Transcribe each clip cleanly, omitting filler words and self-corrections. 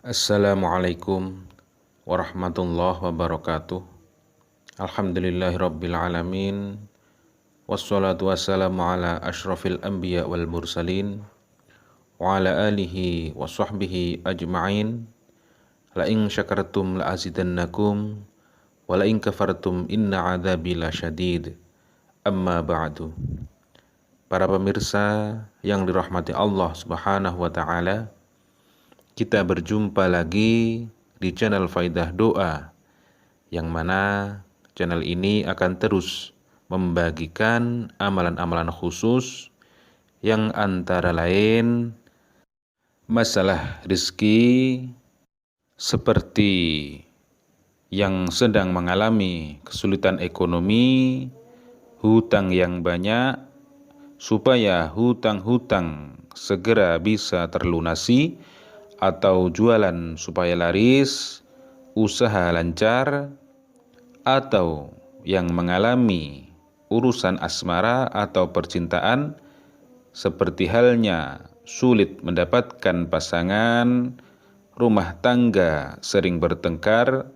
Assalamualaikum warahmatullahi wabarakatuh. Alhamdulillahirabbil alamin. Wassalatu wassalamu ala asyrafil anbiya wal mursalin wa ala alihi wa sahbihi ajma'in. La in syakartum la azidannakum wa la in kafartum inna adzabi lasyadid. Amma ba'du. Para pemirsa yang dirahmati Allah Subhanahu wa taala, kita berjumpa lagi di channel Faidah Doa, yang mana channel ini akan terus membagikan amalan-amalan khusus yang antara lain masalah rezeki, seperti yang sedang mengalami kesulitan ekonomi, hutang yang banyak, supaya hutang-hutang segera bisa terlunasi, atau jualan supaya laris, usaha lancar, atau yang mengalami urusan asmara atau percintaan, seperti halnya sulit mendapatkan pasangan, rumah tangga sering bertengkar,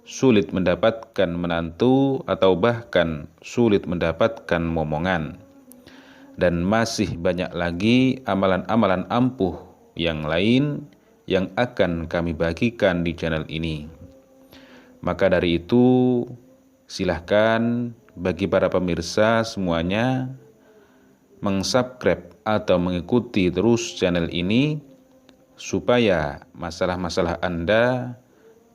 sulit mendapatkan menantu, atau bahkan sulit mendapatkan momongan. Dan masih banyak lagi amalan-amalan ampuh yang lain yang akan kami bagikan di channel ini. Maka dari itu, silahkan bagi para pemirsa semuanya meng-subscribe atau mengikuti terus channel ini, supaya masalah-masalah Anda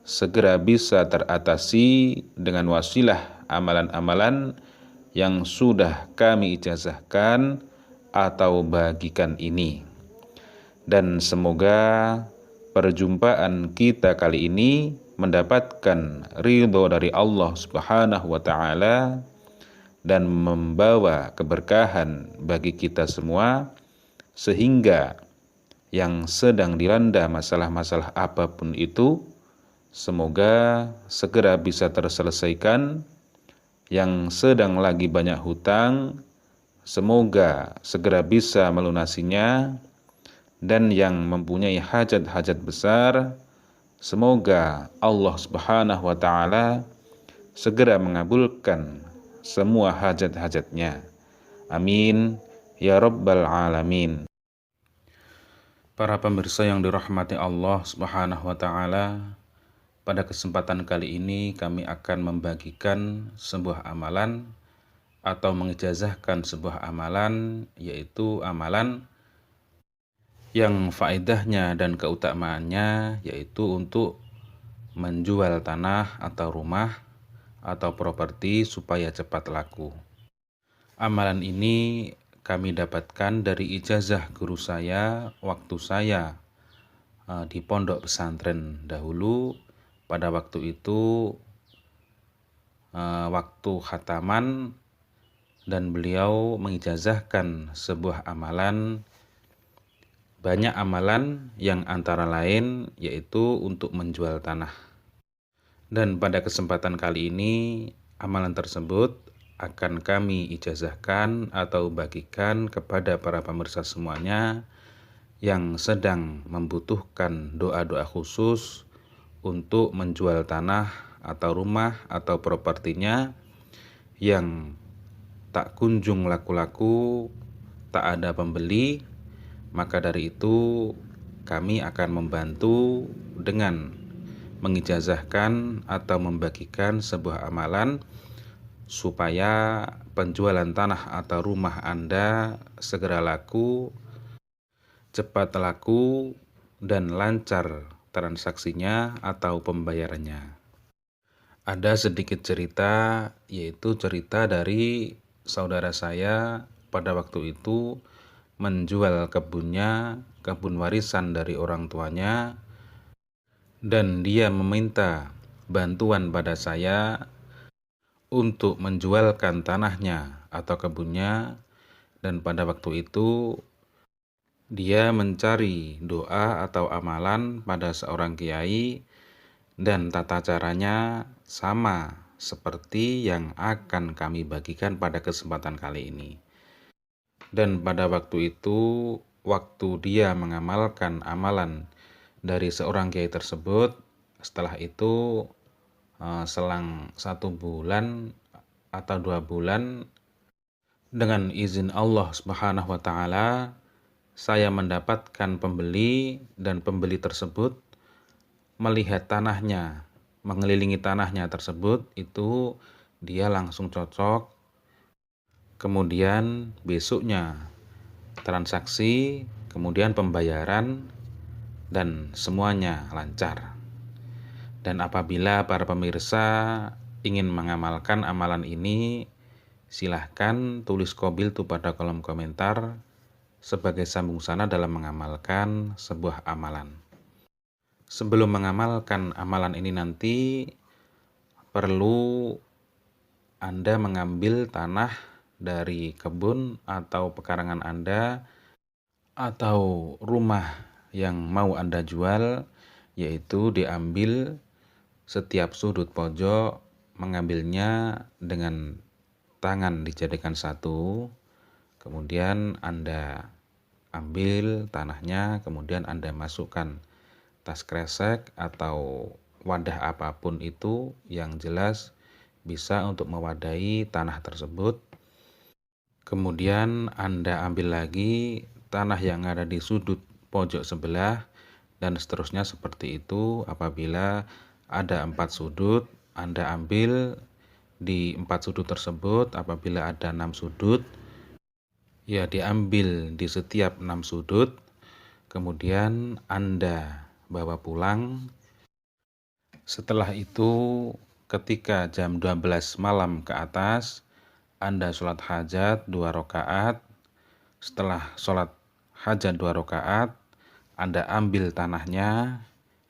segera bisa teratasi dengan wasilah amalan-amalan yang sudah kami ijazahkan atau bagikan ini. Dan semoga perjumpaan kita kali ini mendapatkan ridho dari Allah Subhanahu wa taala dan membawa keberkahan bagi kita semua, sehingga yang sedang dilanda masalah-masalah apapun itu semoga segera bisa terselesaikan. Yang sedang lagi banyak hutang semoga segera bisa melunasinya, dan yang mempunyai hajat-hajat besar semoga Allah Subhanahu wa taala segera mengabulkan semua hajat-hajatnya. Amin ya rabbal alamin. Para pemirsa yang dirahmati Allah Subhanahu wa taala, pada kesempatan kali ini kami akan membagikan sebuah amalan atau mengijazahkan sebuah amalan, yaitu amalan yang faedahnya dan keutamaannya yaitu untuk menjual tanah atau rumah atau properti supaya cepat laku. Amalan ini kami dapatkan dari ijazah guru saya waktu saya di pondok pesantren dahulu. Pada waktu itu waktu khataman, dan beliau mengijazahkan sebuah amalan, banyak amalan yang antara lain yaitu untuk menjual tanah. Dan pada kesempatan kali ini amalan tersebut akan kami ijazahkan atau bagikan kepada para pemirsa semuanya yang sedang membutuhkan doa-doa khusus untuk menjual tanah atau rumah atau propertinya yang tak kunjung laku-laku, tak ada pembeli. Maka dari itu kami akan membantu dengan mengijazahkan atau membagikan sebuah amalan supaya penjualan tanah atau rumah Anda segera laku, cepat laku, dan lancar transaksinya atau pembayarannya. Ada sedikit cerita, yaitu cerita dari saudara saya pada waktu itu menjual kebunnya, kebun warisan dari orang tuanya, dan dia meminta bantuan pada saya untuk menjualkan tanahnya atau kebunnya. Dan pada waktu itu dia mencari doa atau amalan pada seorang kiai, dan tata caranya sama seperti yang akan kami bagikan pada kesempatan kali ini. Dan pada waktu itu, waktu dia mengamalkan amalan dari seorang kiai tersebut. Setelah itu selang 1 bulan atau 2 bulan, dengan izin Allah Subhanahu wa Ta'ala, saya mendapatkan pembeli, dan pembeli tersebut melihat tanahnya, mengelilingi tanahnya tersebut, itu dia langsung cocok. Kemudian besoknya transaksi, kemudian pembayaran, dan semuanya lancar. Dan apabila para pemirsa ingin mengamalkan amalan ini, silahkan tulis qabil tuh pada kolom komentar sebagai sambung sana dalam mengamalkan sebuah amalan. Sebelum mengamalkan amalan ini nanti, perlu Anda mengambil tanah dari kebun atau pekarangan Anda atau rumah yang mau Anda jual, yaitu diambil setiap sudut pojok, mengambilnya dengan tangan dijadikan satu, kemudian Anda ambil tanahnya, kemudian Anda masukkan tas kresek atau wadah apapun itu yang jelas bisa untuk mewadahi tanah tersebut. Kemudian Anda ambil lagi tanah yang ada di sudut pojok sebelah, dan seterusnya seperti itu. Apabila ada 4 sudut, Anda ambil di 4 sudut tersebut. Apabila ada 6 sudut, ya diambil di setiap 6 sudut. Kemudian Anda bawa pulang. Setelah itu, ketika jam 12 malam ke atas, Anda sholat hajat 2 rakaat. Setelah sholat hajat 2 rakaat, Anda ambil tanahnya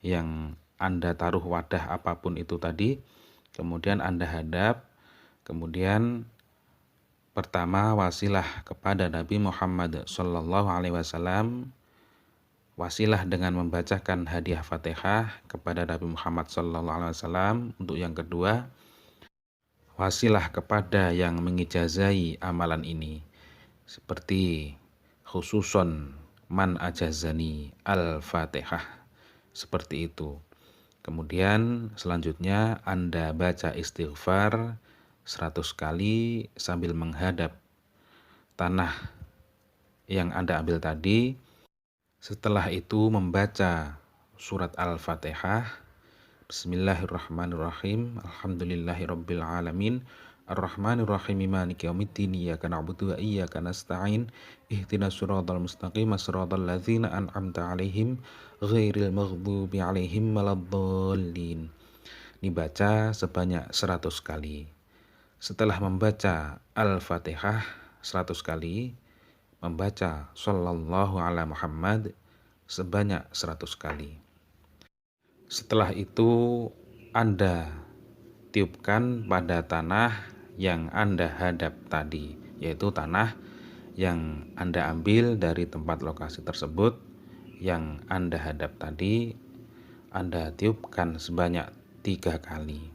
yang Anda taruh wadah apapun itu tadi, kemudian Anda hadap. Kemudian pertama wasilah kepada Nabi Muhammad SAW, wasilah dengan membacakan hadiah Fatihah kepada Nabi Muhammad SAW. Untuk yang kedua, wasilah kepada yang mengijazai amalan ini, seperti khususon man ajazani al-Fatihah, seperti itu. Kemudian selanjutnya Anda baca istighfar 100 kali sambil menghadap tanah yang Anda ambil tadi. Setelah itu membaca surat Al-Fatihah. Bismillahirrahmanirrahim. Alhamdulillahirabbil alamin. Ar-Rahmanir-Rahim. Maliki yaumiddin. Iyyaka na'budu wa iyyaka nasta'in. Ihdinas siratal mustaqim. Shiratal ladzina an'amta 'alaihim ghairil maghdubi 'alaihim waladdallin. Dibaca sebanyak 100 kali. Setelah membaca Al-Fatihah 100 kali, membaca Shallallahu ala Muhammad sebanyak 100 kali. Setelah itu Anda tiupkan pada tanah yang Anda hadap tadi, yaitu tanah yang Anda ambil dari tempat lokasi tersebut yang Anda hadap tadi. Anda tiupkan sebanyak 3 kali.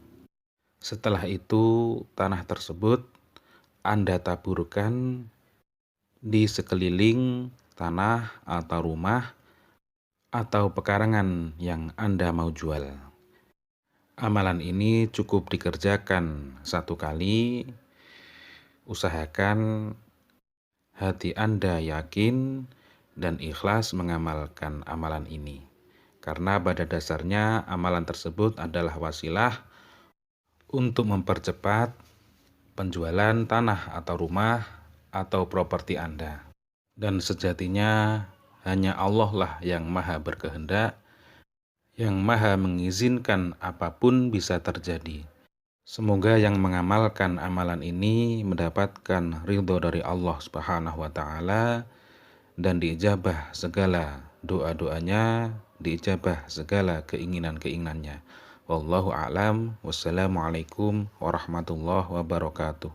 Setelah itu tanah tersebut Anda taburkan di sekeliling tanah atau rumah atau pekarangan yang Anda mau jual. Amalan ini cukup dikerjakan 1 kali. Usahakan hati Anda yakin dan ikhlas mengamalkan amalan ini, karena pada dasarnya amalan tersebut adalah wasilah untuk mempercepat penjualan tanah atau rumah atau properti Anda. Dan sejatinya hanya Allah lah yang maha berkehendak, yang maha mengizinkan apapun bisa terjadi. Semoga yang mengamalkan amalan ini mendapatkan ridho dari Allah Subhanahu wa Ta'ala, dan diijabah segala doa-doanya, diijabah segala keinginan-keinginannya. Wallahu a'lam. Wassalamualaikum warahmatullahi wabarakatuh.